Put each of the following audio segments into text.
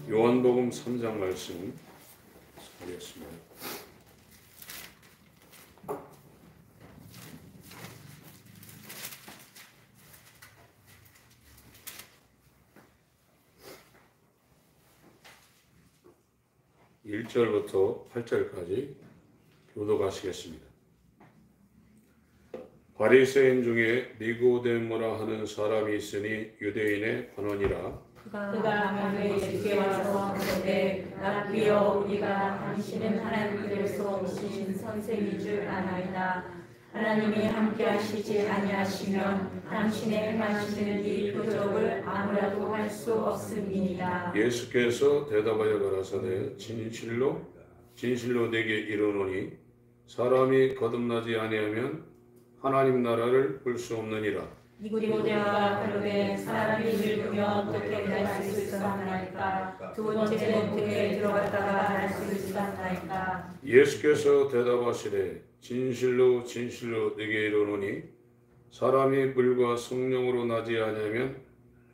요한복음 3장 말씀 하겠습니다. (1절부터) (8절까지) 교독하시겠습니다. 바리새인 중에 니고데모라 하는 사람이 있으니 유대인의 관원이라. 그가 밤에 예수께 와서 그러되 라비여, 우리가 당신은 하나님께로서 오신 선생인 줄 아나이다. 하나님이 함께하시지 아니하시면 당신의 행하시는 이 표적을 아무라도 할 수 없음이니라. 예수께서 대답하여 가라사대 진실로 내게 이르노니 사람이 거듭나지 아니하면 하나님 나라를 볼 수 없느니라. 니고데모가 그러되 사람이 늙으면 어떻게 날 수 있사나이까? 두 번째는 어떻게 들어갔다가 날 수 있사나이까? 예수께서 대답하시되 진실로 내게 이르노니 사람이 물과 성령으로 나지 아니하면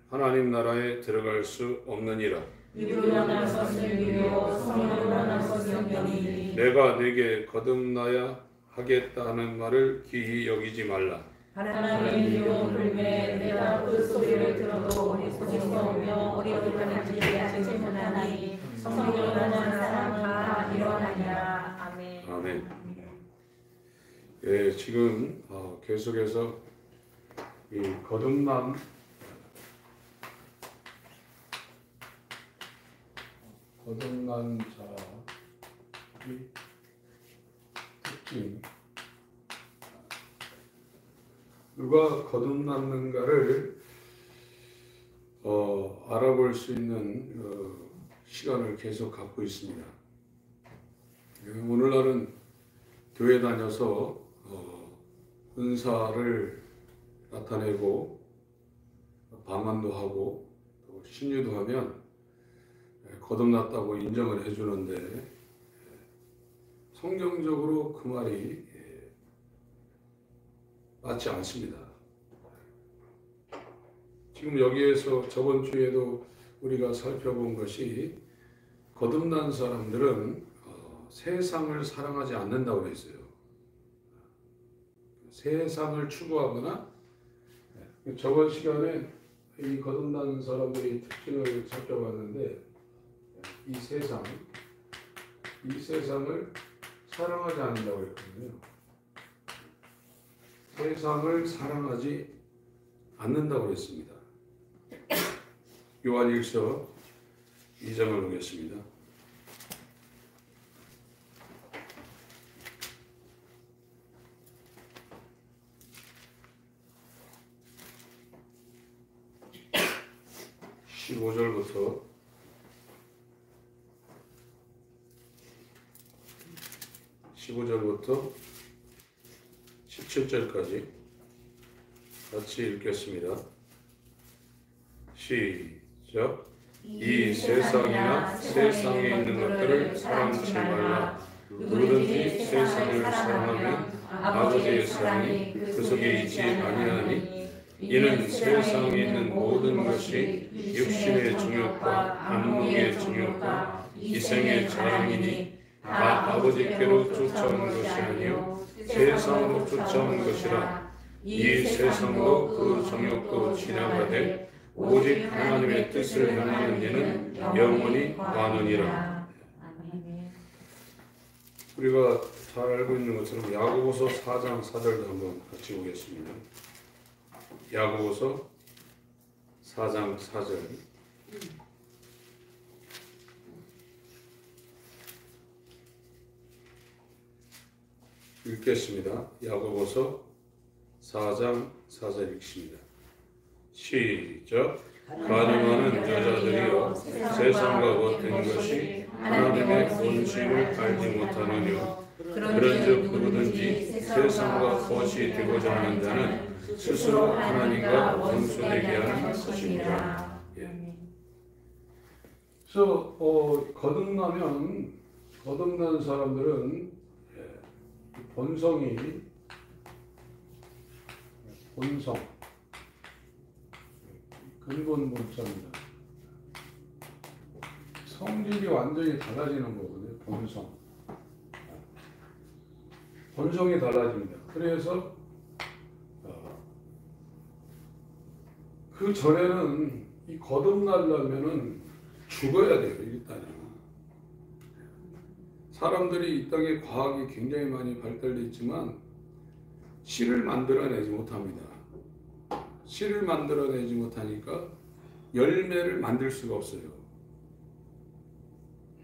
하나님 나라에 들어갈 수 없느니라. 입으로 난 것은 유요, 성령으로 난 것은 영이니. 내가 네게 거듭나야 하겠다 하는 말을 기히 여기지 말라. 하나님의 유혹을 불매 내가 그 소리를 들어도 어리석으며 어리어리하는지 아직 못하나니 성령으로 나는 사람 다 일어나니라. 아멘. 아멘. 예, 지금 계속해서 이 거듭난 자의 특징, 누가 거듭났는가를 알아볼 수 있는 시간을 계속 갖고 있습니다. 오늘날은 교회 다녀서 은사를 나타내고 방언도 하고 또 신유도 하면 거듭났다고 인정을 해주는데 성경적으로 그 말이 맞지 않습니다. 지금 여기에서 저번 주에도 우리가 살펴본 것이 거듭난 사람들은 세상을 사랑하지 않는다고 했어요. 세상을 추구하거나, 저번 시간에 이 거듭난 사람들의 특징을 살펴봤는데 이 세상을 사랑하지 않는다고 했거든요. 세상을 사랑하지 않는다고 했습니다. 요한일서 2장을 보겠습니다. (15절부터) 17절까지 같이 읽겠습니다. 시작. 이 세상이나 세상에 있는 것들을 사랑치 말라. 누구든지 세상을 사랑하면 아버지의 사랑이 그 속에 있지 아니하니 이는 세상에 있는 모든 것이 육신의 정욕과 안목의 정욕과 이생의 자랑이니 다 아버지께로 쫓아온 것이 아니요 세상으로 쫓아온 것이라. 이 세상도 그 정욕도 지나가되 오직 하나님의 뜻을 행하는 이는 영원히 많으니라. 우리가 잘 알고 있는 것처럼 야고보서 4장 4절도 한번 같이 보겠습니다. 야고보서 4장 4절 읽겠습니다. 야고보서 4장 4절 읽습니다. 시작. 가늠하는 여자들이여 세상과 같은 것이 하나님의 본심을 알지 못하느뇨. 그런즉 누구든지 세상과 벗이 되고자 하는 자는 스스로 하나님과 원수되게 하는 것입니다. 예. 그래서 거듭난 사람들은 본성 근본 본성입니다. 성질이 완전히 달라지는 거거든요. 본성이 달라집니다. 그래서 그 전에는 이 거듭나려면은 죽어야 돼요. 일단은 사람들이 이 땅에 과학이 굉장히 많이 발달되어 있지만 씨를 만들어내지 못합니다. 씨를 만들어내지 못하니까 열매를 만들 수가 없어요.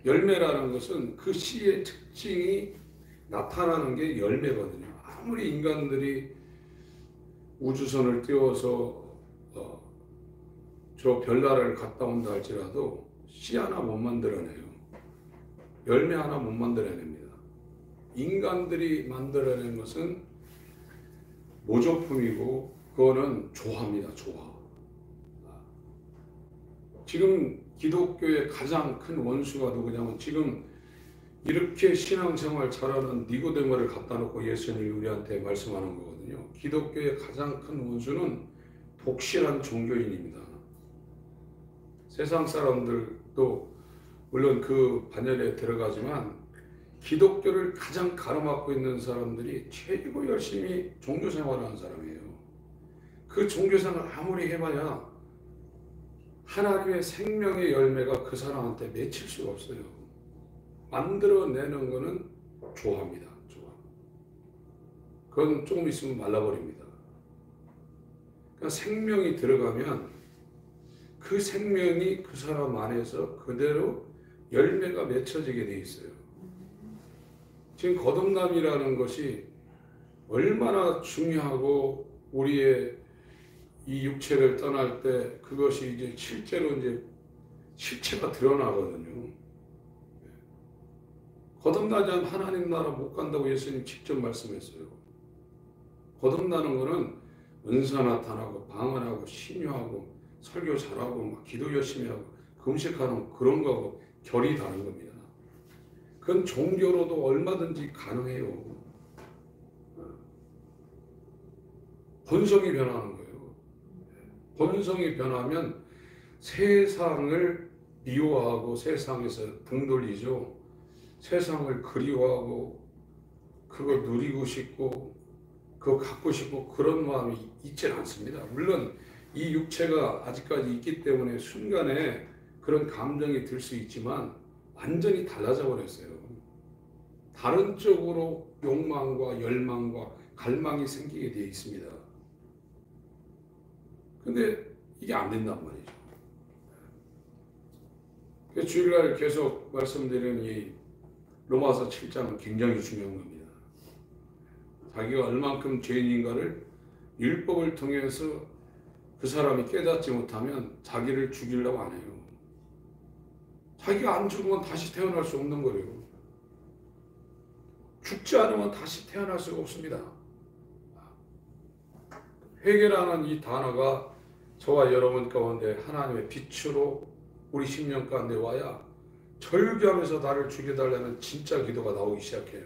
열매라는 것은 그 씨의 특징이 나타나는 게 열매거든요. 아무리 인간들이 우주선을 띄워서 저 별나라를 갔다 온다 할지라도 씨 하나 못 만들어내요. 열매 하나 못 만들어냅니다. 인간들이 만들어낸 것은 모조품이고 그거는 조화입니다. 조화. 지금 기독교의 가장 큰 원수가 누구냐면 지금 이렇게 신앙생활 잘하는 니고데모를 갖다 놓고 예수님이 우리한테 말씀하는 거거든요. 기독교의 가장 큰 원수는 독실한 종교인입니다. 세상 사람들도 물론 그 반열에 들어가지만 기독교를 가장 가로막고 있는 사람들이 최고 열심히 종교생활을 하는 사람이에요. 그 종교생활을 아무리 해봐야 하나님의 생명의 열매가 그 사람한테 맺힐 수가 없어요. 만들어내는 거는 조화입니다. 조화. 그건 조금 있으면 말라버립니다. 그러니까 생명이 들어가면 그 생명이 그 사람 안에서 그대로 열매가 맺혀지게 돼 있어요. 지금 거듭남이라는 것이 얼마나 중요하고 우리의 이 육체를 떠날 때 그것이 이제 실제로 이제 실체가 드러나거든요. 거듭나지 않으면 하나님 나라 못 간다고 예수님 직접 말씀했어요. 거듭나는 거는 은사 나타나고 방언하고 신유하고 설교 잘하고 막 기도 열심히 하고 금식하는 그런 거하고 결이 다른 겁니다. 그건 종교로도 얼마든지 가능해요. 본성이 변하는 거예요. 본성이 변하면 세상을 미워하고 세상에서 등 돌리죠. 세상을 그리워하고 그거 누리고 싶고 그거 갖고 싶고 그런 마음이 있지 않습니다. 물론 이 육체가 아직까지 있기 때문에 순간에 그런 감정이 들 수 있지만 완전히 달라져 버렸어요. 다른 쪽으로 욕망과 열망과 갈망이 생기게 되어 있습니다. 근데 이게 안 된단 말이죠. 그래서 주일날 계속 말씀드리는 이 로마서 7장은 굉장히 중요한 겁니다. 자기가 얼만큼 죄인인가를 율법을 통해서 그 사람이 깨닫지 못하면 자기를 죽이려고 안 해요. 자기가 안 죽으면 다시 태어날 수 없는 거예요. 죽지 않으면 다시 태어날 수가 없습니다. 회개라는 이 단어가 저와 여러분 가운데 하나님의 빛으로 우리 심령 가운데 와야 절규하면서 나를 죽여달라는 진짜 기도가 나오기 시작해요.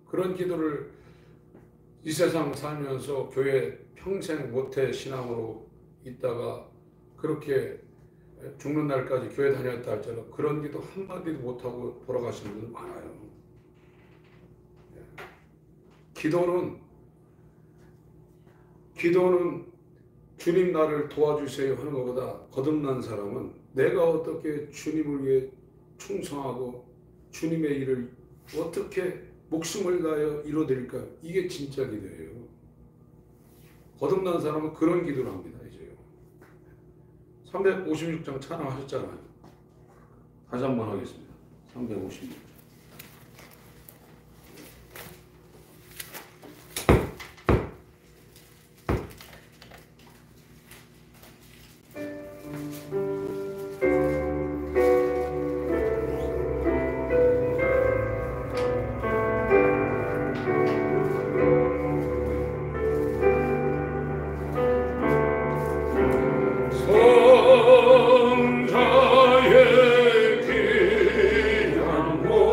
그런 기도를 이 세상 살면서 교회 평생 모태 신앙으로 있다가 그렇게 죽는 날까지 교회 다녔다 할지라도 그런 기도 한마디도 못하고 돌아가시는 분들 많아요. 기도는 주님 나를 도와주세요 하는 것보다 거듭난 사람은 내가 어떻게 주님을 위해 충성하고 주님의 일을 어떻게 목숨을 다하여 이루어드릴까? 이게 진짜 기도예요. 거듭난 사람은 그런 기도를 합니다. 이제요. 356장 찬양하셨잖아요. 다시 한번 하겠습니다. 356장. 성자의 귀한 몸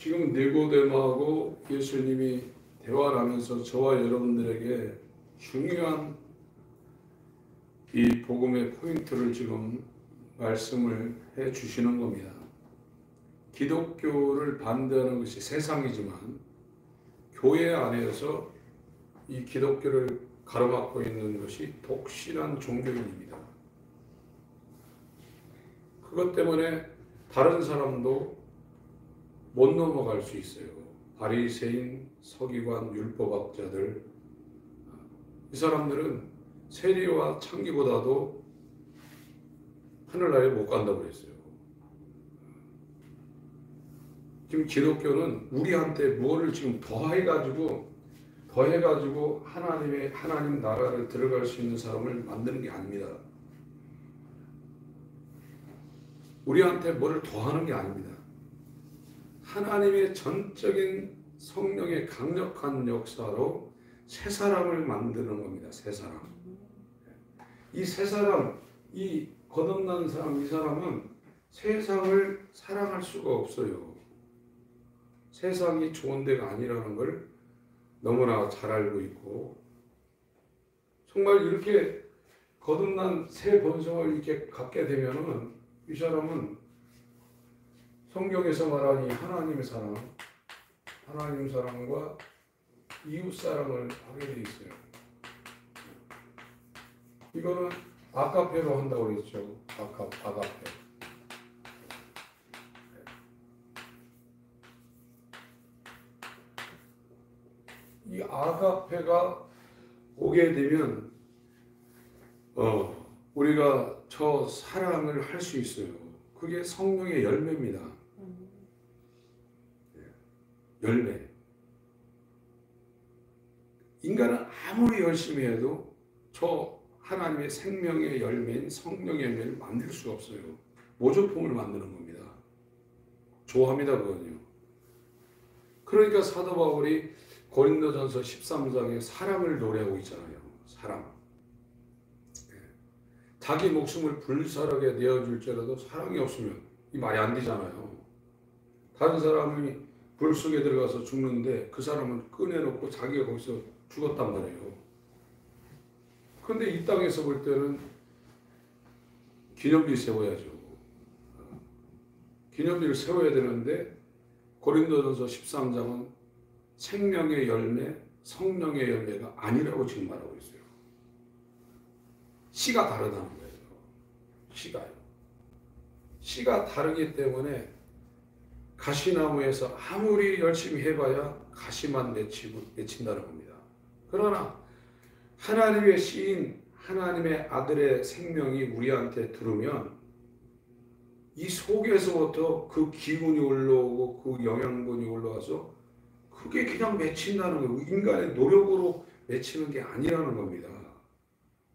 지금 니고데모하고 예수님이 대화를 하면서 저와 여러분들에게 중요한 이 복음의 포인트를 지금 말씀을 해 주시는 겁니다. 기독교를 반대하는 것이 세상이지만 교회 안에서 이 기독교를 가로막고 있는 것이 독실한 종교인입니다. 그것 때문에 다른 사람도 못 넘어갈 수 있어요. 바리새인, 서기관, 율법학자들, 이 사람들은 세리와 창기보다도 하늘나라에 못 간다고 그랬어요. 지금 기독교는 우리한테 무엇을 지금 더해가지고 하나님 나라를 들어갈 수 있는 사람을 만드는 게 아닙니다. 우리한테 뭐를 더하는 게 아닙니다. 하나님의 전적인 성령의 강력한 역사로 새 사람을 만드는 겁니다. 새 사람. 이 새 사람, 이 거듭난 사람, 이 사람은 세상을 사랑할 수가 없어요. 세상이 좋은 데가 아니라는 걸 너무나 잘 알고 있고, 정말 이렇게 거듭난 새 본성을 이렇게 갖게 되면은 이 사람은 성경에서 말하는 하나님의 사랑, 하나님 사랑과 이웃 사랑을 하게 돼 있어요. 이거는 아가페로 한다고 그랬죠. 아가페. 이 아가페가 오게 되면 우리가 저 사랑을 할 수 있어요. 그게 성령의 열매입니다. 열매. 인간은 아무리 열심히 해도 저 하나님의 생명의 열매인 성령의 열매를 만들 수가 없어요. 모조품을 만드는 겁니다. 좋아합니다, 그건요. 그러니까 사도 바울이 고린도전서 13장에 사랑을 노래하고 있잖아요. 사랑. 자기 목숨을 불사르게 내어줄지라도 사랑이 없으면 이 말이 안 되잖아요. 다른 사람이 불 속에 들어가서 죽는데 그 사람은 꺼내놓고 자기가 거기서 죽었단 말이에요. 그런데 이 땅에서 볼 때는 기념비 세워야죠. 기념비를 세워야 되는데 고린도전서 13장은 생명의 열매, 성령의 열매가 아니라고 지금 말하고 있어요. 씨가 다르다는 거예요. 씨가요. 씨가 다르기 때문에 가시나무에서 아무리 열심히 해봐야 가시만 맺힌다는 겁니다. 그러나 하나님의 씨인 하나님의 아들의 생명이 우리한테 들으면 이 속에서부터 그 기운이 올라오고 그 영양분이 올라와서 그게 그냥 맺힌다는 거예요. 인간의 노력으로 맺히는 게 아니라는 겁니다.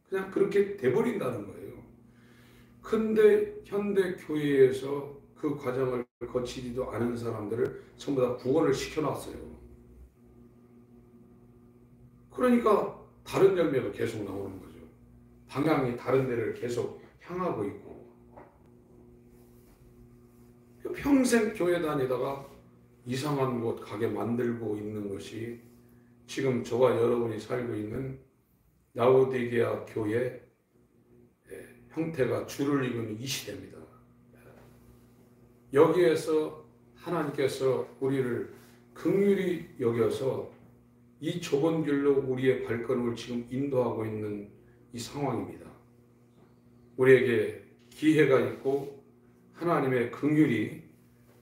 그냥 그렇게 돼버린다는 거예요. 근데 현대 교회에서 그 과정을 거치지도 않은 사람들을 전부 다 구원을 시켜놨어요. 그러니까 다른 열매가 계속 나오는 거죠. 방향이 다른 데를 계속 향하고 있고, 평생 교회 다니다가 이상한 곳 가게 만들고 있는 것이 지금 저와 여러분이 살고 있는 라오디게아 교회 형태가 주를 이루는 이 시대입니다. 여기에서 하나님께서 우리를 긍휼히 여겨서 이 좁은 길로 우리의 발걸음을 지금 인도하고 있는 이 상황입니다. 우리에게 기회가 있고 하나님의 긍휼이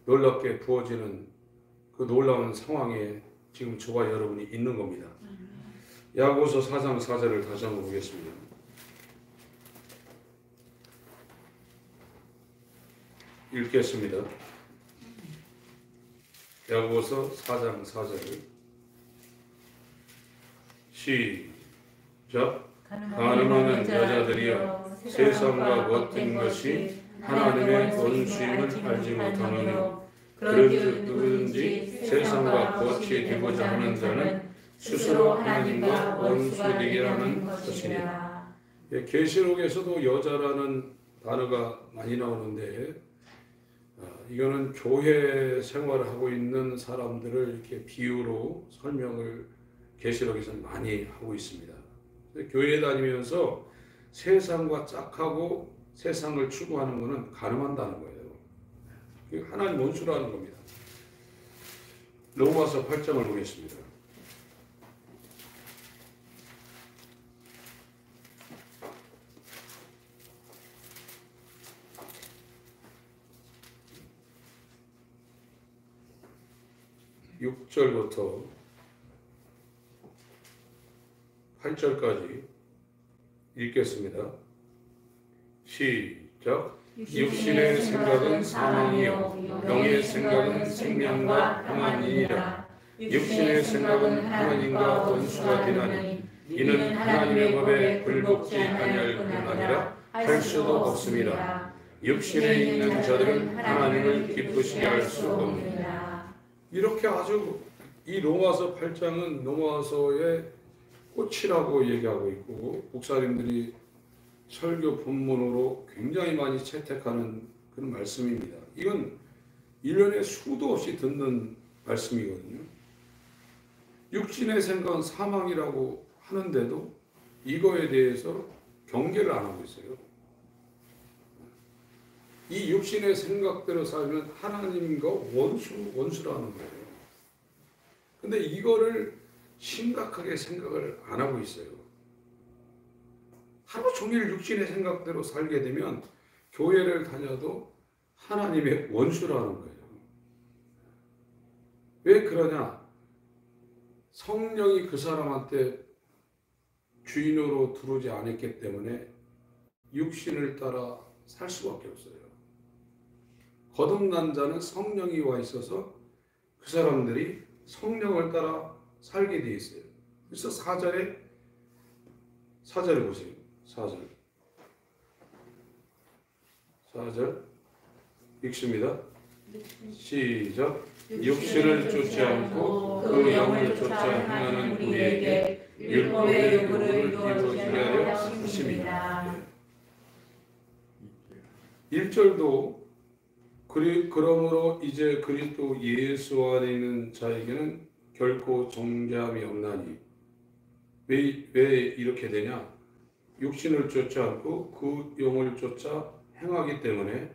놀랍게 부어지는 그 놀라운 상황에 지금 저와 여러분이 있는 겁니다. 야고보서 4장 4절을 다시 한번 보겠습니다. 읽겠습니다. 야고보서 4장 4절 시작. 가늠하는 여자들이여 세상과 모든 것이 하나님의 원수임을 알지 못하느뇨. 그런즉 누구든지 세상과 같이 되고자 하는 자는 스스로 하나님과 원수되게 하는 것이니라. 계시록에서도 여자라는 단어가 많이 나오는데 이거는 교회 생활을 하고 있는 사람들을 이렇게 비유로 설명을 계시록에서 많이 하고 있습니다. 교회에 다니면서 세상과 짝하고 세상을 추구하는 것은 가늠한다는 거예요. 하나님 원수라는 겁니다. 로마서 8장을 보겠습니다. 육 절부터 8절까지 읽겠습니다. 시작. 육신의 생각은 사망이요 영의 생각은 생명과 평안이니라. 육신의 생각은 하나님과 원수가 되나니 이는 하나님의 법에 굴복지 아니할 뿐 아니라 할 수도 없습니다. 육신에 있는 자들은 하나님을 기쁘시게 할 수 없느니라. 이렇게 아주 이 로마서 8장은 로마서의 꽃이라고 얘기하고 있고 목사님들이 설교 본문으로 굉장히 많이 채택하는 그런 말씀입니다. 이건 1년에 수도 없이 듣는 말씀이거든요. 육신의 생각은 사망이라고 하는데도 이거에 대해서 경계를 안 하고 있어요. 이 육신의 생각대로 살면 하나님과 원수라는 거예요. 근데 이거를 심각하게 생각을 안 하고 있어요. 하루 종일 육신의 생각대로 살게 되면 교회를 다녀도 하나님의 원수라는 거예요. 왜 그러냐? 성령이 그 사람한테 주인으로 들어오지 않았기 때문에 육신을 따라 살 수밖에 없어요. 거듭난 자는 성령이 와 있어서 그 사람들이 성령을 따라 살게 돼 있어요. 그래서 4절을 보세요. 4절 읽습니다. 시작. 육신을 쫓지 않고 그 영을 쫓아 행하는 우리에게 율법의 요구를 이루어지게 하려 하심이라. 1절도 그러므로 이제 그리스도 예수 안에 있는 자에게는 결코 정죄함이 없나니. 왜 이렇게 되냐? 육신을 쫓지 않고 그 영을 쫓아 행하기 때문에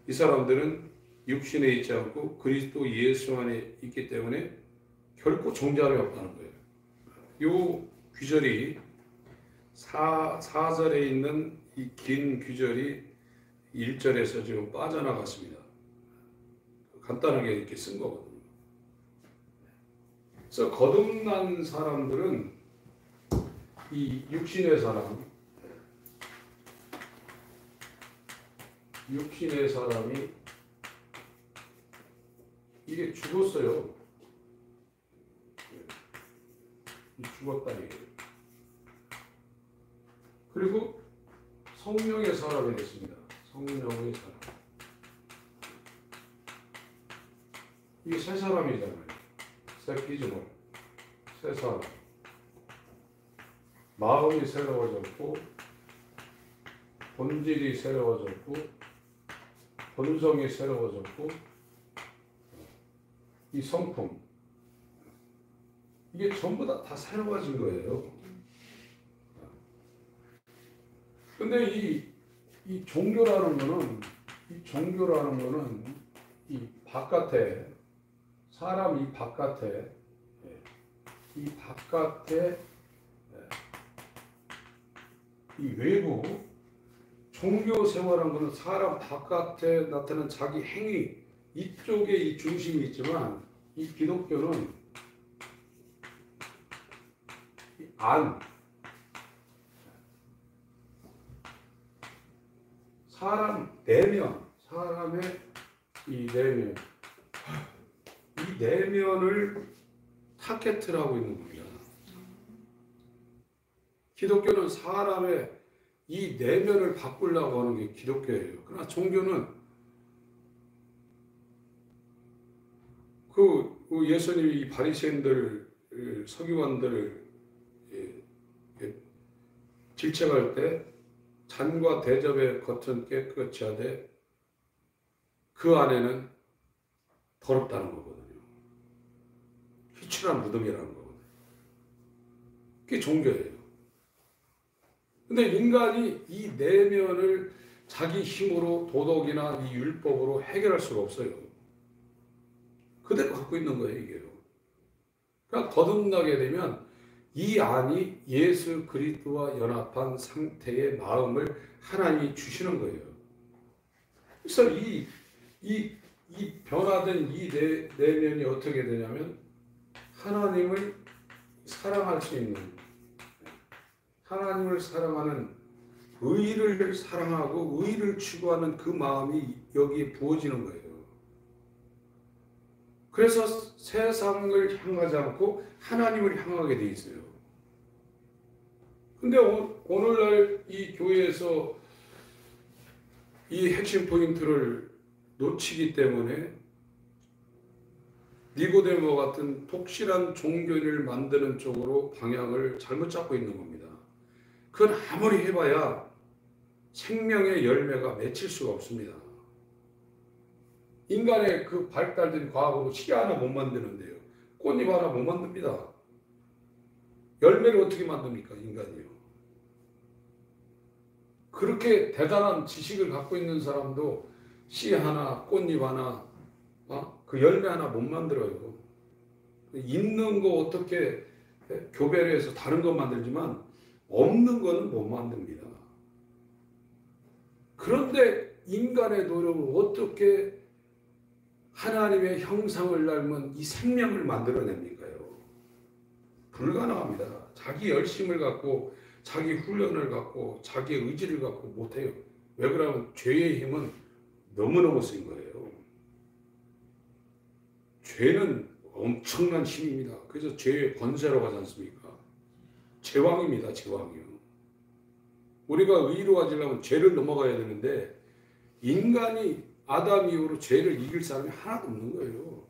이 사람들은 육신에 있지 않고 그리스도 예수 안에 있기 때문에 결코 정죄함이 없다는 거예요. 이 규절이 4절에 있는 이 긴 규절이 1절에서 지금 빠져나갔습니다. 간단하게 이렇게 쓴 거거든요. 그래서 거듭난 사람들은 이 육신의 사람이 이게 죽었어요. 죽었다 이거예요. 그리고 성령의 사람이 됐습니다. 성령의 사람. 이게 새 사람이잖아요. 새끼죠 뭐. 새 사람. 마음이 새로워졌고 본질이 새로워졌고 본성이 새로워졌고 이 성품 이게 전부 다 새로워진 거예요. 근데 이 종교라는 거는 이 바깥에 사람 이 바깥에 이 외부 종교 생활한 거는 사람 바깥에 나타나는 자기 행위 이쪽에 이 중심이 있지만 이 기독교는 이 안 사람 내면 사람의 이 내면을 타겟을 하고 있는 겁니다. 기독교는 사람의 이 내면을 바꾸려고 하는 게 기독교예요. 그러나 종교는 그 예수님이 이 바리새인들 서기관들을 질책할 때 잔과 대접의 겉은 깨끗이 하되 그 안에는 더럽다는 거거든요. 희출한 무덤이라는 거거든요. 그게 종교예요. 근데 인간이 이 내면을 자기 힘으로 도덕이나 이 율법으로 해결할 수가 없어요. 그대로 갖고 있는 거예요, 이게요. 그러니까 거듭나게 되면 이 안이 예수 그리스도와 연합한 상태의 마음을 하나님이 주시는 거예요. 그래서 이 변화된 이 내면이 어떻게 되냐면 하나님을 사랑할 수 있는, 하나님을 사랑하는, 의를 사랑하고 의를 추구하는 그 마음이 여기에 부어지는 거예요. 그래서 세상을 향하지 않고 하나님을 향하게 돼 있어요. 근데 오늘날 이 교회에서 이 핵심 포인트를 놓치기 때문에 니고데모 같은 독실한 종교를 만드는 쪽으로 방향을 잘못 잡고 있는 겁니다. 그건 아무리 해봐야 생명의 열매가 맺힐 수가 없습니다. 인간의 그 발달된 과학으로 씨 하나 못 만드는데요. 꽃잎 하나 못 만듭니다. 열매를 어떻게 만듭니까, 인간이요? 그렇게 대단한 지식을 갖고 있는 사람도 씨 하나, 꽃잎 하나, 그 열매 하나 못 만들어요. 있는 거 어떻게 교배를 해서 다른 거 만들지만 없는 거는 못 만듭니다. 그런데 인간의 노력을 어떻게 하나님의 형상을 닮은 이 생명을 만들어냅니까요? 불가능합니다. 자기 열심을 갖고, 자기 훈련을 갖고, 자기 의지를 갖고 못해요. 왜 그러면 죄의 힘은 너무너무 센 거예요. 죄는 엄청난 힘입니다. 그래서 죄의 권세라고 하지 않습니까? 제왕입니다. 제왕이요. 우리가 의로워지려면 죄를 넘어가야 되는데 인간이 아담 이후로 죄를 이길 사람이 하나도 없는 거예요.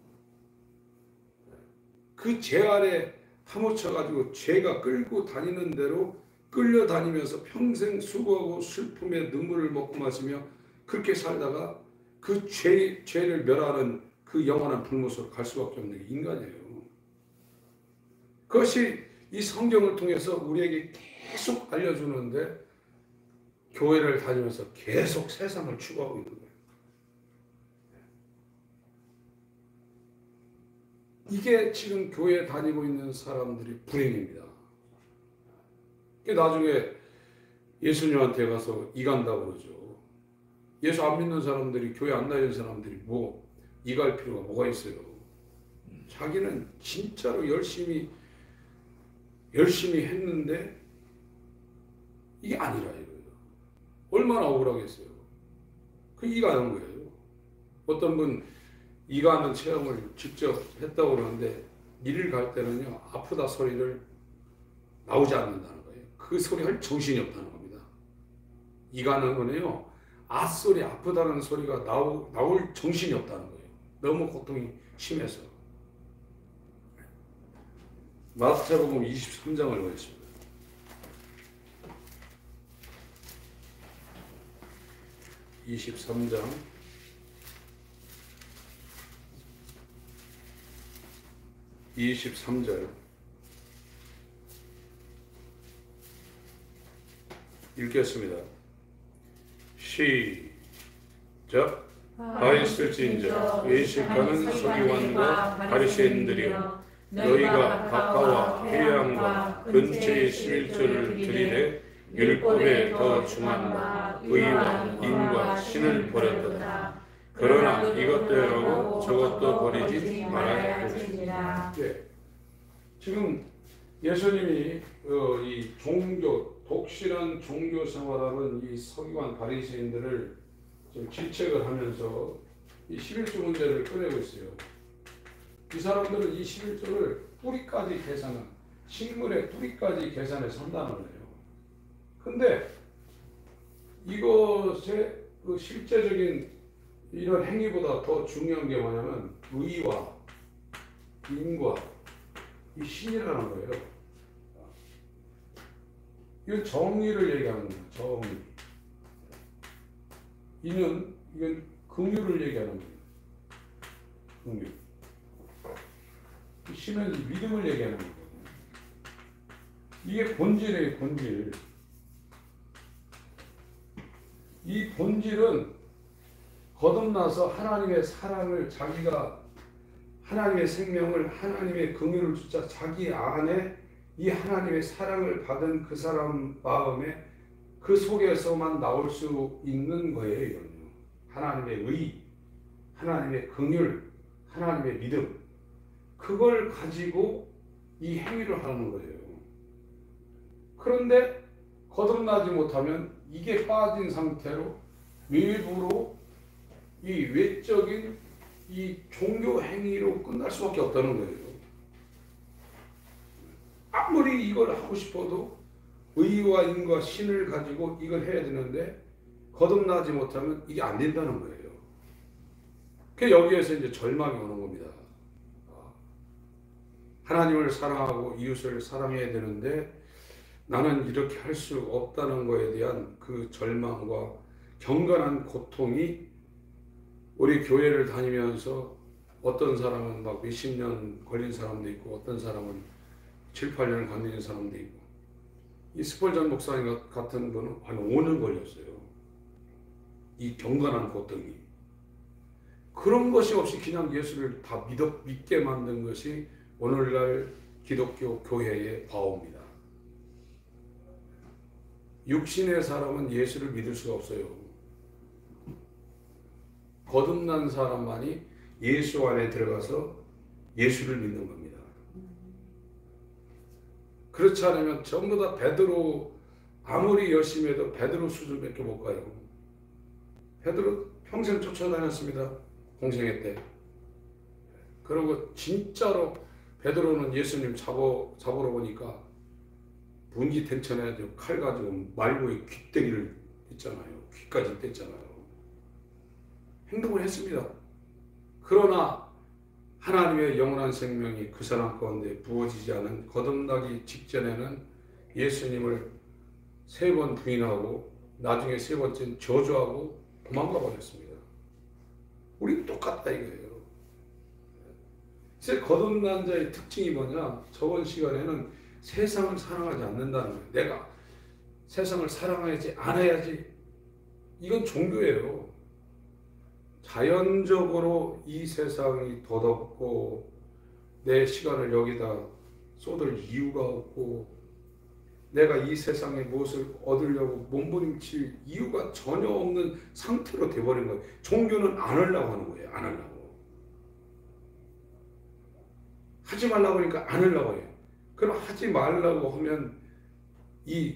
그 죄 아래 파묻혀가지고 죄가 끌고 다니는 대로 끌려다니면서 평생 수고하고 슬픔의 눈물을 먹고 마시며 그렇게 살다가 그 죄를 멸하는 그 영원한 불못으로 갈 수밖에 없는 게 인간이에요. 그것이 이 성경을 통해서 우리에게 계속 알려주는데 교회를 다니면서 계속 세상을 추구하고 있는 거예요. 이게 지금 교회 다니고 있는 사람들이 불행입니다. 나중에 예수님한테 가서 이간다고 그러죠. 예수 안 믿는 사람들이, 교회 안 다니는 사람들이 뭐 이갈 필요가 뭐가 있어요. 자기는 진짜로 열심히 했는데 이게 아니라 이거예요. 얼마나 억울하겠어요. 그 이가는 거예요. 어떤 분 이가는 체험을 직접 했다고 그러는데 일을 갈 때는요, 아프다 소리를 나오지 않는다는 거예요. 그 소리 할 정신이 없다는 겁니다. 이가는 거는요, 소리, 아프다는 소리가 나올 정신이 없다는 거예요. 너무 고통이 심해서. 마태복음 23장을 보겠습니다. 23장 23절 읽겠습니다. 시작. 다 있을진저 외식하는 서기관과 바리새인들이여 너희가 바가와 회양과 근처의 11조를 들이되 율법에 더 중한과 의와 인과 신을 버렸도다. 그러나 이것도 하고 저것도 버리지 말아야 할지니라. 네. 지금 예수님이 이 독실한 종교 생활하는 이 서기관 바리새인들을 지금 질책을 하면서 이 11조 문제를 꺼내고 있어요. 이 사람들은 이 11조를 뿌리까지 계산한, 식물의 뿌리까지 계산해서 한다는 거예요. 근데 이것의 그 실제적인 이런 행위보다 더 중요한 게 뭐냐면 의와 인과 이 신이라는 거예요. 이건 정의를 얘기하는 거예요. 정의. 이건 긍휼을 얘기하는 거예요. 긍휼. 신은 믿음을 얘기하는 거예요. 이게 본질이에요, 본질. 이 본질은 거듭나서 하나님의 사랑을 자기가 하나님의 생명을 하나님의 긍휼을 주자 자기 안에 이 하나님의 사랑을 받은 그 사람 마음에 그 속에서만 나올 수 있는 거예요. 이거는요. 하나님의 의, 하나님의 긍휼, 하나님의 믿음 그걸 가지고 이 행위를 하는 거예요. 그런데 거듭나지 못하면 이게 빠진 상태로 외부로 이 외적인 이 종교 행위로 끝날 수밖에 없다는 거예요. 아무리 이걸 하고 싶어도 의와 인과 신을 가지고 이걸 해야 되는데 거듭나지 못하면 이게 안 된다는 거예요. 그 여기에서 이제 절망이 오는 겁니다. 하나님을 사랑하고 이웃을 사랑해야 되는데 나는 이렇게 할 수 없다는 거에 대한 그 절망과 경건한 고통이 우리 교회를 다니면서 어떤 사람은 막 몇십 년 걸린 사람도 있고 어떤 사람은 7, 8년을 걸리는 사람도 있고 이 스펄전 목사님 같은 분은 한 5년 걸렸어요. 이 경건한 고통이. 그런 것이 없이 그냥 예수를 다 믿게 만든 것이 오늘날 기독교 교회의 과오입니다. 육신의 사람은 예수를 믿을 수가 없어요. 거듭난 사람만이 예수 안에 들어가서 예수를 믿는 겁니다. 그렇지 않으면 전부 다 베드로 아무리 열심히 해도 베드로 수준밖에 못 가요. 베드로 평생 쫓아다녔습니다. 공생애 때. 그리고 진짜로 베드로는 예수님 잡으러 보니까 분기 텐천에 칼 가지고 말고의 귀때기를 했잖아요. 귀까지 뗐잖아요. 행동을 했습니다. 그러나 하나님의 영원한 생명이 그 사람 가운데 부어지지 않은 거듭나기 직전에는 예수님을 3번 부인하고 나중에 3번째는 저주하고 도망가 버렸습니다. 우리는 똑같다 이거예요. 그래서 거듭난 자의 특징이 뭐냐? 저번 시간에는 세상을 사랑하지 않는다는 거예요. 내가 세상을 사랑하지 않아야지. 이건 종교예요. 자연적으로 이 세상이 더덥고 내 시간을 여기다 쏟을 이유가 없고 내가 이 세상에 무엇을 얻으려고 몸부림칠 이유가 전혀 없는 상태로 돼버린 거예요. 종교는 안 하려고 하는 거예요. 안 하려고. 하지 말라고 하니까 안 하려고 해요. 그럼 하지 말라고 하면 이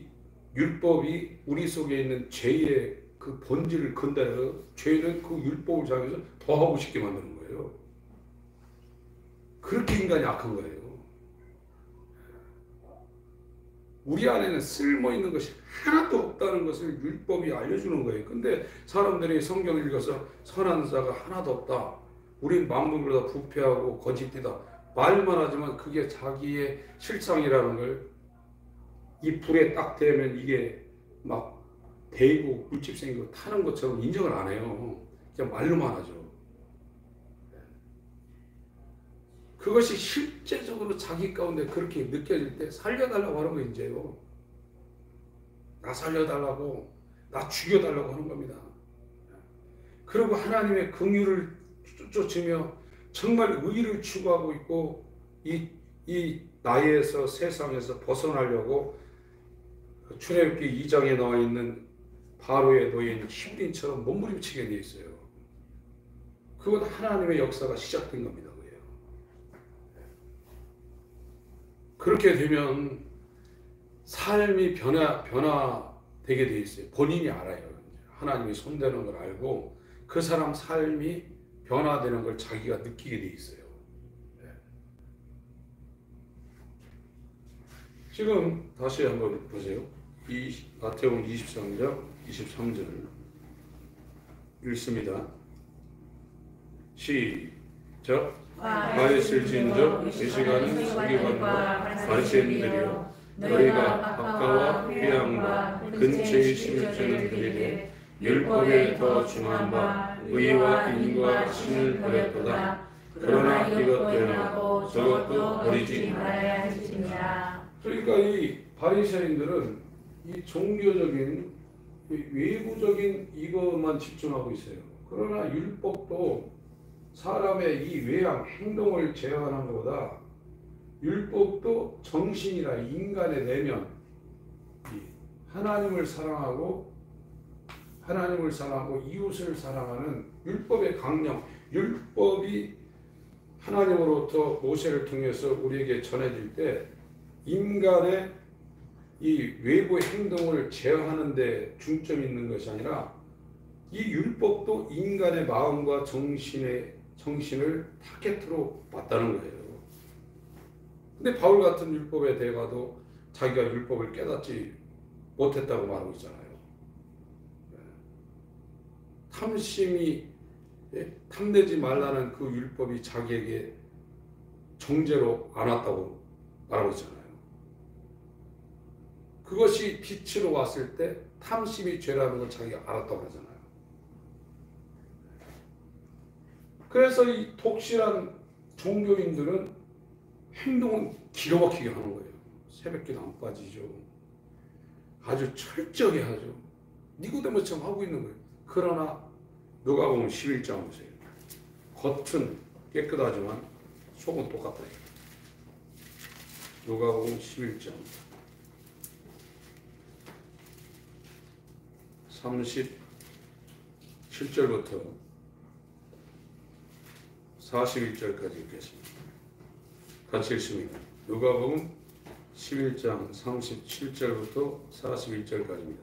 율법이 우리 속에 있는 죄의 그 본질을 건드려서 죄는 그 율법을 장해서 더 하고 싶게 만드는 거예요. 그렇게 인간이 악한 거예요. 우리 안에는 쓸모있는 것이 하나도 없다는 것을 율법이 알려주는 거예요. 근데 사람들이 성경을 읽어서 선한 자가 하나도 없다. 우린 만물보다 부패하고 거짓되다. 말만 하지만 그게 자기의 실상이라는 걸 이 불에 딱 대면 이게 막 데이고 물집 생기고 타는 것처럼 인정을 안 해요. 그냥 말로만 하죠. 그것이 실제적으로 자기 가운데 그렇게 느껴질 때 살려달라고 하는 거 이제요. 나 살려달라고, 나 죽여달라고 하는 겁니다. 그리고 하나님의 긍휼을 쫓으며 정말 의를 추구하고 있고 이 나이에서 세상에서 벗어나려고 출애굽기 2장에 나와 있는 바로의 노예인 히브리인처럼 몸부림치게 돼 있어요. 그건 하나님의 역사가 시작된 겁니다. 그게요. 그렇게 되면 삶이 변화되게 돼 있어요. 본인이 알아요. 하나님이 손대는 걸 알고 그 사람 삶이 변화되는 걸 자기가 느끼게 돼 있어요. 지금 다시 한번 보세요. 마태복음 23장 23절 읽습니다. 시작. 말했을진저 이 시간은 서기관과 바리새인들이여 너희가 바깥과 회당과 근처에 심을 줄은 들이되 율법에 더 중한 바 의와 인과 신을 버렸도다. 그러나 이것도 행하고 저것도 버리지 말아야 하시니라. 그러니까 이 바리새인들은 이 종교적인 이 외부적인 이것만 집중하고 있어요. 그러나 율법도 사람의 이 외양 행동을 제어하는 것보다 율법도 정신이라 인간의 내면 이 하나님을 사랑하고 이웃을 사랑하는 율법의 강령, 율법이 하나님으로부터 모세를 통해서 우리에게 전해질 때 인간의 이 외부의 행동을 제어하는 데 중점이 있는 것이 아니라 이 율법도 인간의 마음과 정신을 타겟으로 봤다는 거예요. 근데 바울 같은 율법의 대가도 자기가 율법을 깨닫지 못했다고 말하고 있잖아요. 탐내지 말라는 그 율법이 자기에게 정죄로 안 왔다고 말하고 있잖아요. 그것이 빛으로 왔을 때 탐심이 죄라는 걸 자기가 알았다고 하잖아요. 그래서 이 독실한 종교인들은 행동은 기가 막히게 하는 거예요. 새벽기도 안 빠지죠. 아주 철저하게 하죠. 니고데모처럼 하고 있는 거예요. 그러나 누가복음 11장 보세요. 겉은 깨끗하지만 속은 똑같다. 누가복음 11장 37절부터 41절까지 읽겠습니다. 같이 읽습니다. 누가복음 11장 37절부터 41절까지입니다.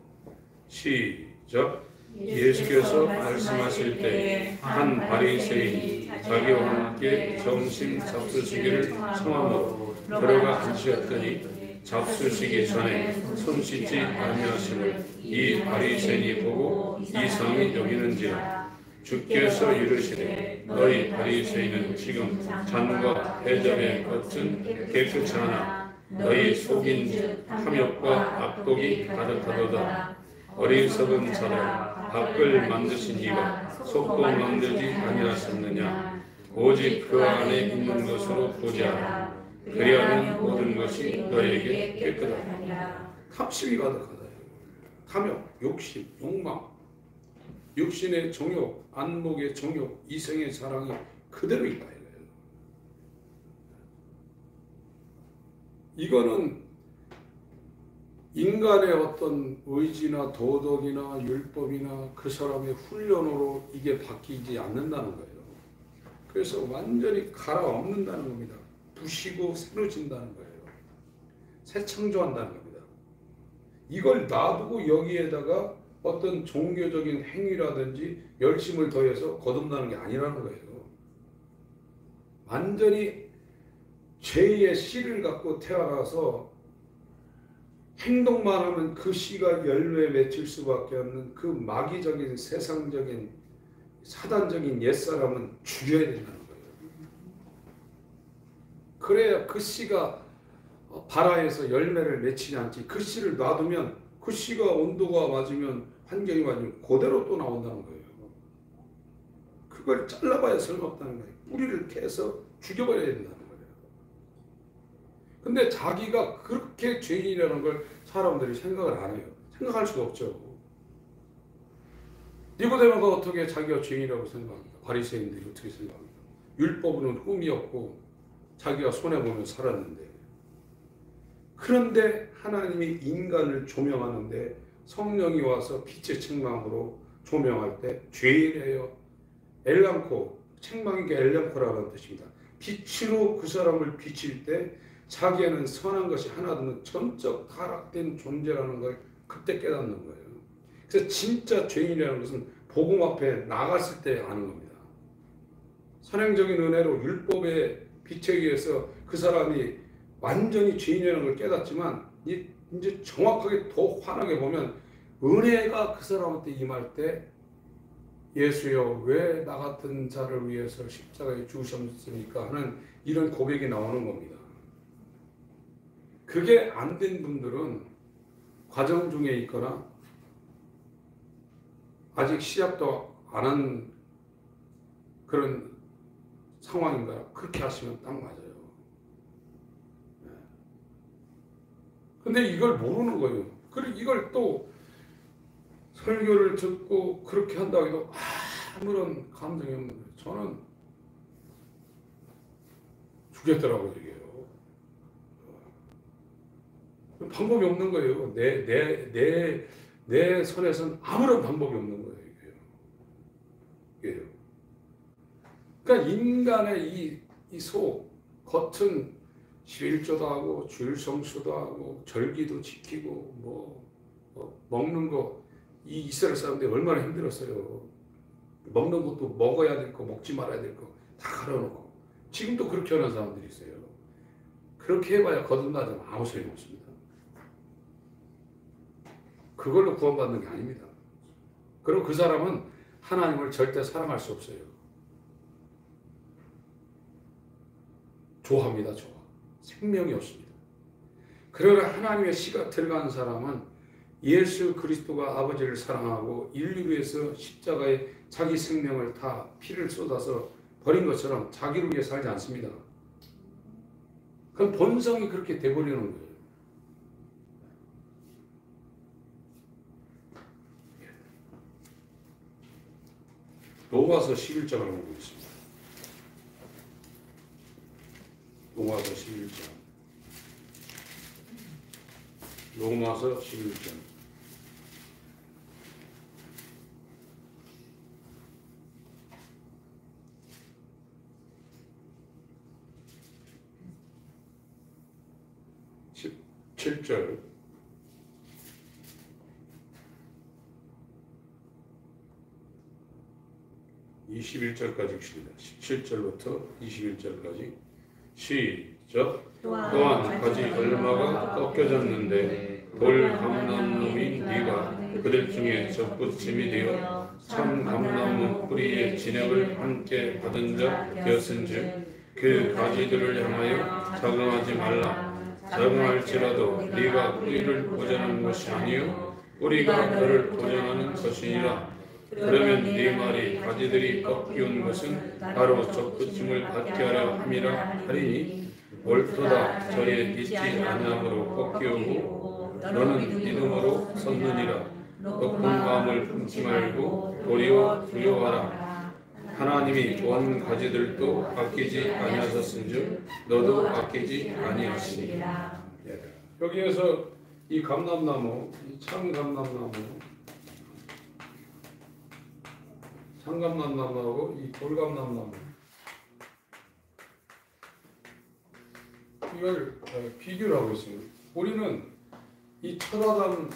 시작. 예수께서 말씀하실 때 한 바리새인이 자기와 함께 점심 잡수시기를 청함으로 들어가 앉으셨더니 잡수시기 전에 손 씻지 아니하심을 이 바리새인이 보고 이상히 여기는지라. 주께서 이르시되 너희 바리새인은 지금 잔과 대접의 겉은 깨끗이 하나 너희 속인 탐욕과 악독이 가득하도다. 어리석은 자들아, 밖을 만드신 이가 속도 만들지 아니하셨느냐. 오직 그 안에 있는 것으로 보자. 그리하면 모든 것이 너에게 깨끗하다. 탐심이 가득하다. 탐욕, 욕심, 욕망, 육신의 정욕, 안목의 정욕, 이성의 사랑이 그대로 있다 이거예요. 이거는 인간의 어떤 의지나 도덕이나 율법이나 그 사람의 훈련으로 이게 바뀌지 않는다는 거예요. 그래서 완전히 갈아엎는다는 겁니다. 부시고 새로진다는 거예요. 새 창조한다는 겁니다. 이걸 놔두고 여기에다가 어떤 종교적인 행위라든지 열심을 더해서 거듭나는 게 아니라는 거예요. 완전히 죄의 씨를 갖고 태어나서 행동만 하면 그 씨가 열매에 맺힐 수밖에 없는 그 마귀적인 세상적인 사단적인 옛사람은 죽여야 된다는 거예요. 그래야 그 씨가 발아에서 열매를 맺히지 않지. 그 씨를 놔두면 그 씨가 온도가 맞으면 환경이 맞으면 그대로 또 나온다는 거예요. 그걸 잘라봐야 소용없다는 거예요. 뿌리를 캐서 죽여버려야 된다는 거예요. 근데 자기가 그렇게 죄인이라는 걸 사람들이 생각을 안 해요. 생각할 수가 없죠. 니고데모가 어떻게 자기가 죄인이라고 생각합니까? 바리새인들이 어떻게 생각합니까? 율법은 흠이 없고 자기가 손해보면 살았는데, 그런데 하나님이 인간을 조명하는데 성령이 와서 빛의 책망으로 조명할 때 죄인이에요. 엘랑코, 책망이 엘랑코라는 뜻입니다. 빛으로 그 사람을 비칠 때 자기에는 선한 것이 하나도 없는 전적 타락된 존재라는 걸 그때 깨닫는 거예요. 그래서 진짜 죄인이라는 것은 복음 앞에 나갔을 때 아는 겁니다. 선행적인 은혜로 율법의 빛에 의해서 그 사람이 완전히 죄인이라는 걸 깨닫지만 이제 정확하게 더 환하게 보면 은혜가 그 사람한테 임할 때 예수여 왜 나 같은 자를 위해서 십자가에 죽으셨습니까 하는 이런 고백이 나오는 겁니다. 그게 안 된 분들은 과정 중에 있거나 아직 시작도 안 한 그런 상황인가? 그렇게 하시면 딱 맞아요. 근데 이걸 모르는 거예요. 그리고 이걸 또 설교를 듣고 그렇게 한다고 해도 아무런 감동이 없는 거예요. 저는 죽겠더라고요, 이게요. 방법이 없는 거예요. 내 손에서는 아무런 방법이 없는 거예요, 이게요. 그러니까 인간의 이 속, 겉은 11조도 하고, 주일 성수도 하고, 절기도 지키고, 먹는 거, 이 이스라엘 사람들이 얼마나 힘들었어요. 먹는 것도 먹어야 될 거, 먹지 말아야 될 거 다 가려놓고. 지금도 그렇게 하는 사람들이 있어요. 그렇게 해봐야 거듭나자면 아무 소용이 없습니다. 그걸로 구원받는 게 아닙니다. 그리고 그 사람은 하나님을 절대 사랑할 수 없어요. 좋아합니다, 좋아. 생명이 없습니다. 그러나 하나님의 씨가 들어간 사람은 예수 그리스도가 아버지를 사랑하고 인류를 위해서 십자가에 자기 생명을 다 피를 쏟아서 버린 것처럼 자기를 위해 살지 않습니다. 그건 본성이 그렇게 돼버리는 거예요. 로마서 11장을 보고 있습니다. 로마서 11장. 로마서 11장. 칠 절 21절까지 읽습니다. 17절부터 21절까지 시작. 또한 가지 얼마가 꺾여졌는데 돌 감람놈이 네가 그들 중에 접붙임이 되어 참 감람나무 뿌리의 진액을 함께 받은 자 되었은즉 그 가지들을 향하여 적응하지 말라. 적응할지라도 네가 뿌리를 보전하는 것이 아니요 뿌리가 너를 보전하는 것이니라. 그러면 네 말이 가지들이 꺾이온 것은 바로 접붙임을 받게 하려 함이라 하리니 옳도다. 저의 믿지 아니함으로 꺾이오고 너는 믿음으로 섰느니라. 높은 마음을 품지 말고 도리어 두려워하라. 하나님이 원 가지들도 아끼지 아니하셨은즉 너도 아끼지 아니하시니라. 여기에서 이 감람나무, 이 참감람나무하고 이 돌감람나무 이걸 비교를 하고 있습니다. 우리는 이 첫아담에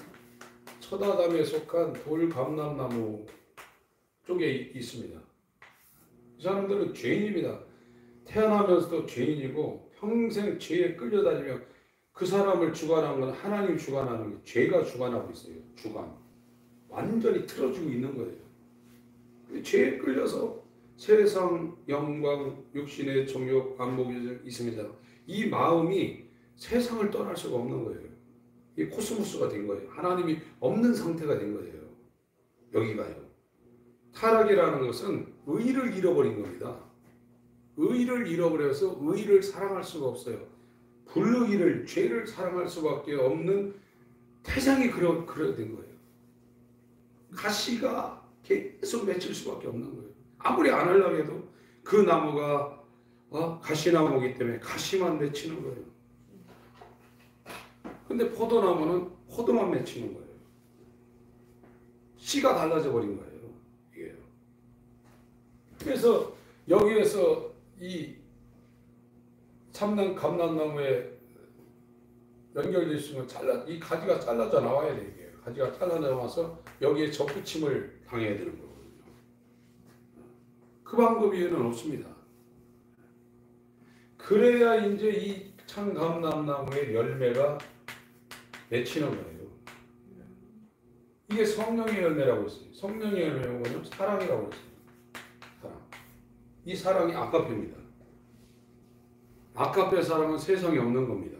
속한 돌감람나무 쪽에 있습니다. 이 사람들은 죄인입니다. 태어나면서도 죄인이고 평생 죄에 끌려다니며 그 사람을 주관하는 건 하나님이 주관하는 게 죄가 주관하고 있어요. 주관. 완전히 틀어지고 있는 거예요. 죄에 끌려서 세상, 영광, 육신의 정욕, 안목이 있습니다. 이 마음이 세상을 떠날 수가 없는 거예요. 이 코스모스가 된 거예요. 하나님이 없는 상태가 된 거예요. 여기가요. 타락이라는 것은 의를 잃어버린 겁니다. 의를 잃어버려서 의를 사랑할 수가 없어요. 불의를, 죄를 사랑할 수밖에 없는 태생이 그래 된 거예요. 가시가 계속 맺힐 수밖에 없는 거예요. 아무리 안 하려고 해도 그 나무가 가시나무이기 때문에 가시만 맺히는 거예요. 근데 포도나무는 포도만 맺히는 거예요. 씨가 달라져 버린 거예요. 이게요. 그래서 여기에서 이 감람나무에 연결되어 있으면 이 가지가 잘라져 나와야 돼요. 이게. 가지가 잘라져 나와서 여기에 접붙임을 당해야 되는 거거든요. 그 방법 이외에는 없습니다. 그래야 이제 이 참감람나무의 열매가 맺히는 거예요. 이게 성령의 열매라고 했어요. 성령의 열매는 뭐냐면 사랑이라고 했어요. 사랑. 이 사랑이 아가페입니다. 아가페 사랑은 세상에 없는 겁니다.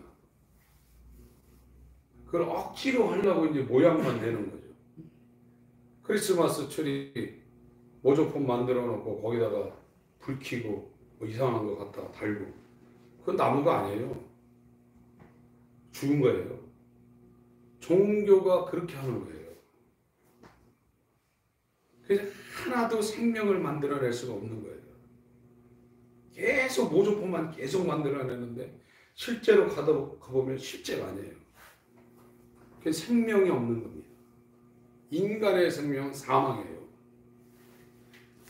그걸 억지로 하려고 이제 모양만 내는 거죠. 크리스마스 트리 모조품 만들어 놓고 거기다가 불 켜고 뭐 이상한 거 갖다가 달고 그건 나무가 아니에요. 죽은 거예요. 종교가 그렇게 하는 거예요. 그래서 하나도 생명을 만들어낼 수가 없는 거예요. 계속 모조품만 계속 만들어내는데 실제로 가보면 실제가 아니에요. 그게 생명이 없는 겁니다. 인간의 생명은 사망이에요.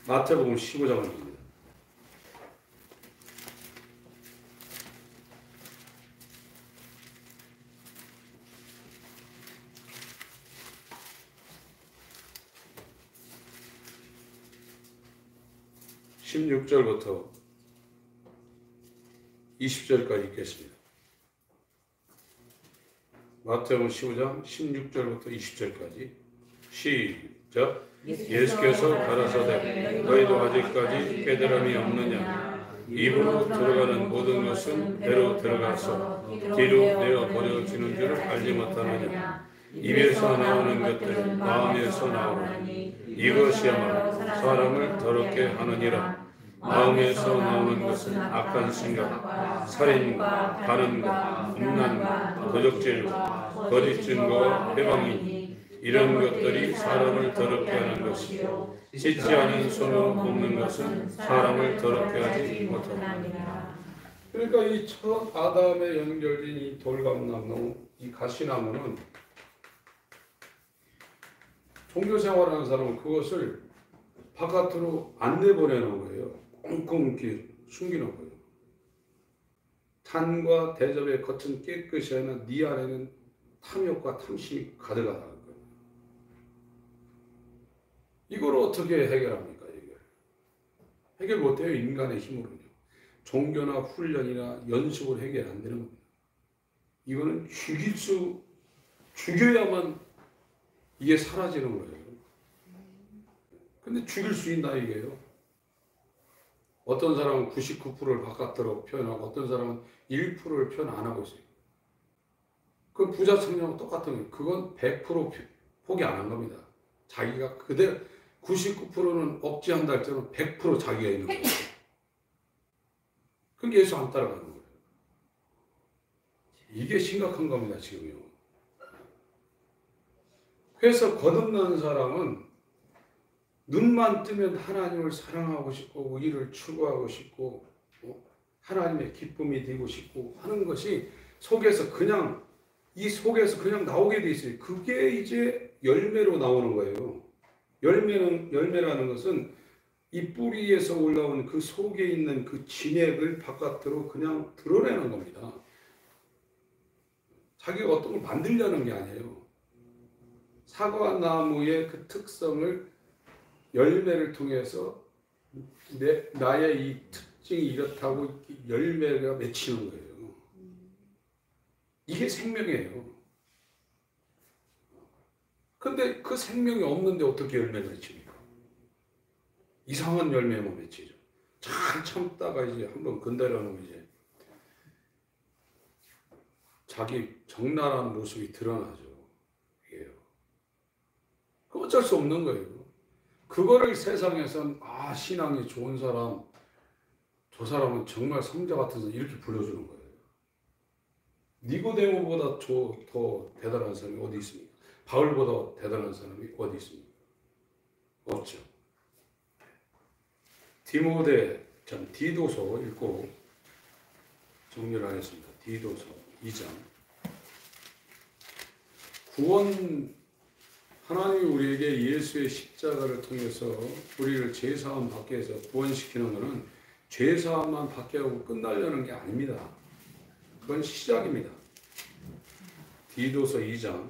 마태복음 15장을 봅니다. (16절부터) 20절까지 읽겠습니다. 마태복음 15장 16절부터 20절까지 시작. 예수께서 가라사대 너희도 아직까지 깨달음이 없느냐. 입으로 들어가는 모든 것은 배로 들어가서 뒤로 내어 버려지는 줄 알지 못하느냐. 입에서 나오는 것들은 마음에서 나오나니 이것이야말로 사람을 더럽게 하느니라. 마음에서 나오는 것은 악한 생각, 살인과 간음과 음란과 도적질과 거짓 증거와 회방이니 이런 것들이 사람을 더럽게 하는 것이요 씻지 않은 손으로 먹는 것은 사람을 더럽게 하지 못하느니라. 그러니까 이 첫 아담에 연결된 이 돌감나무, 이 가시나무는 종교생활하는 사람은 그것을 바깥으로 안 내보내는 거예요. 꽁꽁 이렇게 숨기는 거예요. 탄과 대접의 겉은 깨끗이 하나 네 안에는 탐욕과 탐심이 가득하다는 거예요. 이걸 어떻게 해결합니까? 해결 못해요. 인간의 힘으로는요. 종교나 훈련이나 연습으로 해결 안 되는 겁니다. 이거는 죽여야만 이게 사라지는 거예요. 근데 죽일 수 있나 이게요? 어떤 사람은 99%를 바깥으로 표현하고 어떤 사람은 1%를 표현 안 하고 있어요. 그 부자 청년하고 똑같은 거예요. 그건 100% 포기 안 한 겁니다. 자기가 그대로 99%는 억지한다 할 때는 100% 자기가 있는 거예요. 그럼 예수 안 따라가는 거예요. 이게 심각한 겁니다, 지금요. 그래서 거듭난 사람은 눈만 뜨면 하나님을 사랑하고 싶고 의를 추구하고 싶고 하나님의 기쁨이 되고 싶고 하는 것이 속에서 그냥 나오게 돼 있어요. 그게 이제 열매로 나오는 거예요. 열매라는 것은 이 뿌리에서 올라오는 그 속에 있는 그 진액을 바깥으로 그냥 드러내는 겁니다. 자기가 어떤 걸 만들려는 게 아니에요. 사과나무의 그 특성을 열매를 통해서 나의 이 특징이 이렇다고 열매가 맺히는 거예요. 이게 생명이에요. 근데 그 생명이 없는데 어떻게 열매를 맺힙니까? 이상한 열매만 맺히죠. 잘 참다가 이제 한번 건드려놓으면 이제 자기 적나라한 모습이 드러나죠. 이게요. 그 어쩔 수 없는 거예요. 그거를 세상에선 신앙이 좋은 사람, 저 사람은 정말 성자 같은 사람 이렇게 불러주는 거예요. 니고데모보다 더 대단한 사람이 어디 있습니까? 바울보다 대단한 사람이 어디 있습니까? 없죠. 디도서 읽고 정리를 하겠습니다. 디도서 2장. 하나님이 우리에게 예수의 십자가를 통해서 우리를 죄사함 받게 해서 구원시키는 것은 죄사함만 받게 하고 끝나려는 게 아닙니다. 그건 시작입니다. 디도서 2장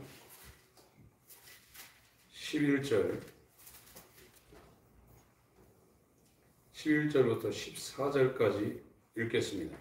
11절부터 14절까지 읽겠습니다.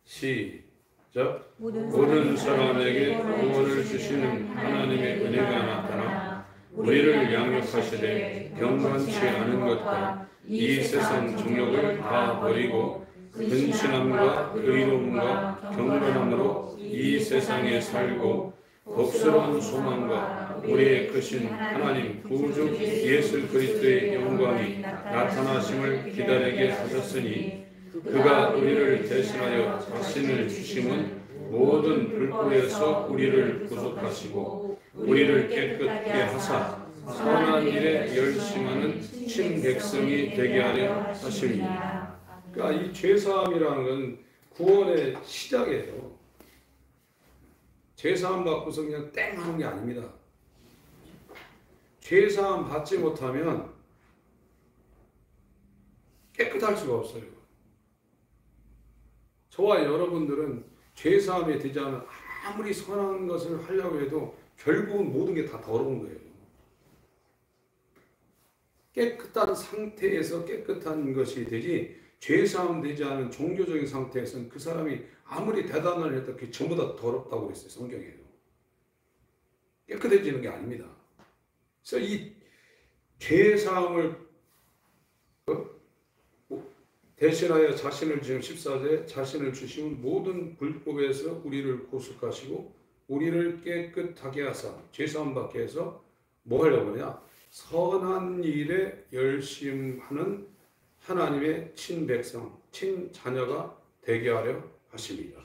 시작. 모든 사람에게 구원을 주시는 하나님의 은혜가 나타나 우리를 양육하시되 경건치 않은 것과 이 세상 정욕을 다 버리고 근신함과 의로움과 경건함으로 이 세상에 살고 복스러운 소망과 우리의 크신 하나님 구주 예수 그리스도의 영광이 나타나심을 기다리게 하셨으니 그가 우리를 대신하여 자신을 주심은 모든 불법에서 우리를 구속하시고 우리를 깨끗게 하사 선한 일에 열심하는 친백성이 되게 하려 하심이니라. 그러니까 이 죄사함이라는 건 구원의 시작이에요. 죄사함 받고서 그냥 땡 하는 게 아닙니다. 죄사함 받지 못하면 깨끗할 수가 없어요. 저와 여러분들은 죄사함에 되지 않은 아무리 선한 것을 하려고 해도 결국은 모든 게 다 더러운 거예요. 깨끗한 상태에서 깨끗한 것이 되지 죄사함 되지 않은 종교적인 상태에서는 그 사람이 아무리 대단을 해도 그게 전부 다 더럽다고 그랬어요. 성경에요. 깨끗해지는 게 아닙니다. 그래서 이 죄사함을 대신하여 자신을 지금 14절 자신을 주시면 모든 불법에서 우리를 구속하시고 우리를 깨끗하게 하사 죄사함 받게 해서 뭐 하려고 하냐? 선한 일에 열심하는 하나님의 친백성, 친자녀가 되게 하려 하십니다.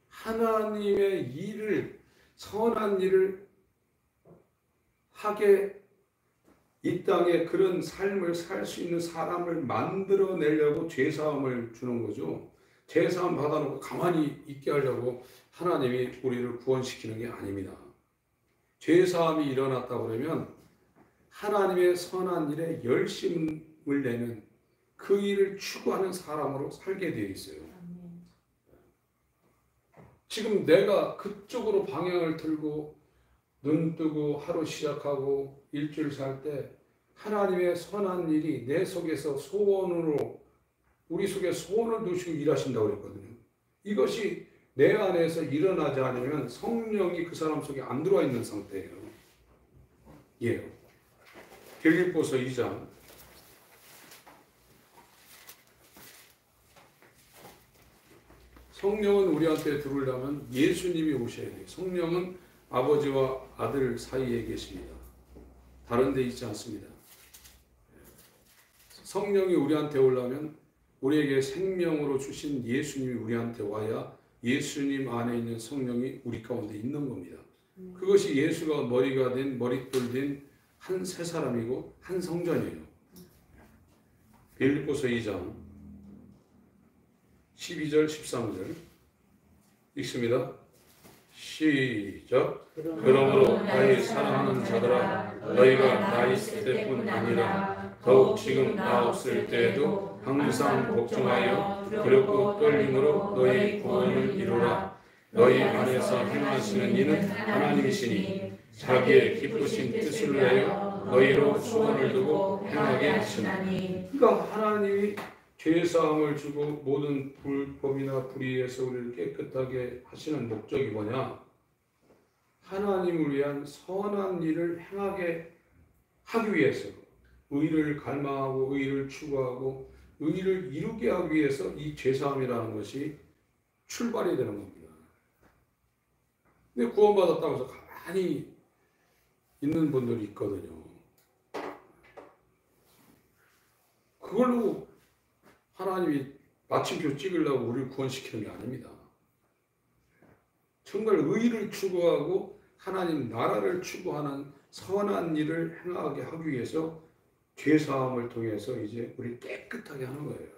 하나님의 일을, 선한 일을 하게 이 땅에 그런 삶을 살 수 있는 사람을 만들어내려고 죄사함을 주는 거죠. 죄사함 받아놓고 가만히 있게 하려고 하나님이 우리를 구원시키는 게 아닙니다. 죄사함이 일어났다 그러면 하나님의 선한 일에 열심을 내는 그 일을 추구하는 사람으로 살게 되어 있어요. 지금 내가 그쪽으로 방향을 틀고 눈 뜨고 하루 시작하고 일주일 살 때 하나님의 선한 일이 내 속에서 소원으로 우리 속에 소원을 두시고 일하신다고 그랬거든요. 이것이 내 안에서 일어나지 않으면 성령이 그 사람 속에 안 들어와 있는 상태예요. 예. 빌립보서 2장 성령은 우리한테 들어오려면 예수님이 오셔야 돼요. 성령은 아버지와 아들 사이에 계십니다. 다른 데 있지 않습니다. 성령이 우리한테 오려면 우리에게 생명으로 주신 예수님이 우리한테 와야 예수님 안에 있는 성령이 우리 가운데 있는 겁니다. 그것이 예수가 머리가 된 머릿돌 된 한 세 사람이고 한 성전이에요. 빌립보서 2장 12절 13절 읽습니다. 시작. 그러므로 나의 사랑하는 자들아 너희가 나 있을 때뿐 아니라 더욱 지금 나 없을 때에도 항상 걱정하여 두렵고 떨림으로 너희 구원을 이루라. 너희 안에서 행하시는 이는 하나님이시니 자기의 기쁘신 뜻을 내어 너희로 소원을 두고 행하게 하시나니. 그러니까 하나님이 죄사함을 주고 모든 불법이나 불의에서 우리를 깨끗하게 하시는 목적이 뭐냐? 하나님을 위한 선한 일을 행하게 하기 위해서 의를 갈망하고 의를 추구하고 의를 이루게 하기 위해서 이 죄사함이라는 것이 출발이 되는 겁니다. 근데 구원받았다고 해서 가만히 있는 분들이 있거든요. 그걸로 하나님이 마침표 찍으려고 우리를 구원시키는 게 아닙니다. 정말 의를 추구하고 하나님 나라를 추구하는 선한 일을 행하게 하기 위해서 죄사함을 통해서 이제 우리 깨끗하게 하는 거예요.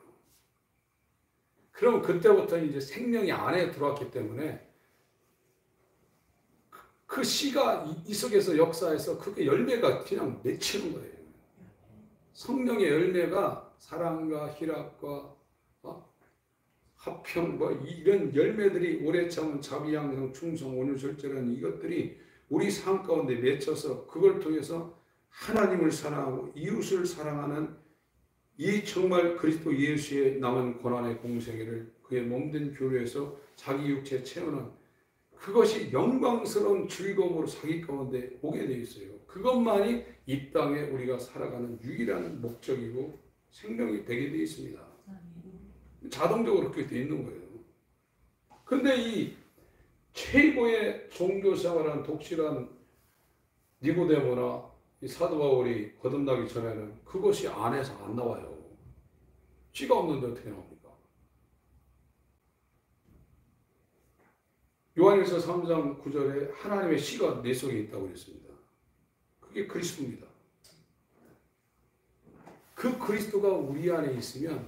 그럼 그때부터 이제 생명이 안에 들어왔기 때문에 그 씨가 이 속에서 역사해서 그게 열매가 그냥 맺히는 거예요. 성령의 열매가 사랑과 희락과 화평 이런 열매들이 오래 참은 자비, 양성, 충성, 온유, 절제라는 이것들이 우리 삶 가운데 맺혀서 그걸 통해서 하나님을 사랑하고 이웃을 사랑하는 이 정말 그리스도 예수의 남은 고난의 공생애를 그의 몸된 교회에서 자기 육체에 채우는 그것이 영광스러운 즐거움으로 자기 가운데 오게 되어 있어요. 그것만이 이 땅에 우리가 살아가는 유일한 목적이고 생명이 되게 되어 있습니다. 자동적으로 그렇게 되어 있는 거예요. 근데 이 최고의 종교생활한 독실한 니고데모나 이 사도 바울이 거듭나기 전에는 그것이 안에서 안 나와요. 씨가 없는데 어떻게 나옵니까? 요한일서 3장 9절에 하나님의 씨가 내 속에 있다고 그랬습니다. 그게 그리스도입니다. 그 그리스도가 우리 안에 있으면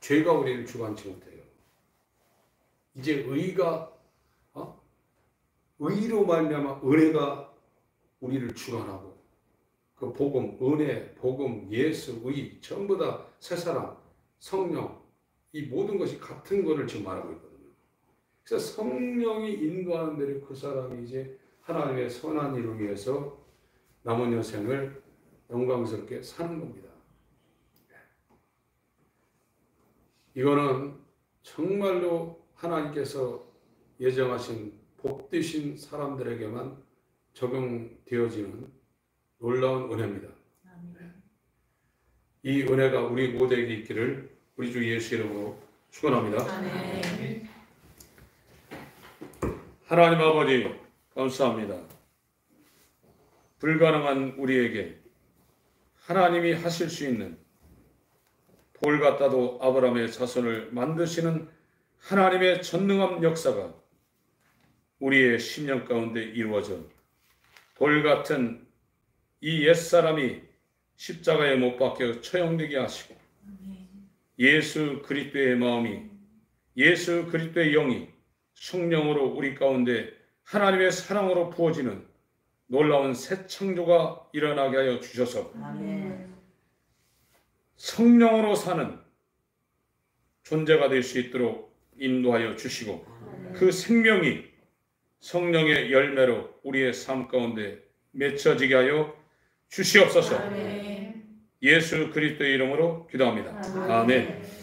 죄가 우리를 주관치 못해요. 이제 의로 말미암아 은혜가 우리를 주관하고 그 복음, 은혜, 복음, 예수, 의 전부 다 새사랑, 성령 이 모든 것이 같은 것을 지금 말하고 있거든요. 그래서 성령이 인도하는 대로 그 사람이 이제 하나님의 선한 일을 위해서 남은 여생을 영광스럽게 사는 겁니다. 이거는 정말로 하나님께서 예정하신 복되신 사람들에게만 적용되어지는 놀라운 은혜입니다. 이 은혜가 우리 모두에게 있기를 우리 주 예수 이름으로 축원합니다. 하나님 아버지 감사합니다. 불가능한 우리에게 하나님이 하실 수 있는 돌 같다도 아브라함의 자손을 만드시는 하나님의 전능한 역사가 우리의 심령 가운데 이루어져 돌 같은 이 옛사람이 십자가에 못 박혀 처형되게 하시고 예수 그리스도의 마음이 예수 그리스도의 영이 성령으로 우리 가운데 하나님의 사랑으로 부어지는 놀라운 새 창조가 일어나게 하여 주셔서 성령으로 사는 존재가 될 수 있도록 인도하여 주시고 그 생명이 성령의 열매로 우리의 삶 가운데 맺혀지게 하여 주시옵소서. 예수 그리스도의 이름으로 기도합니다. 아멘.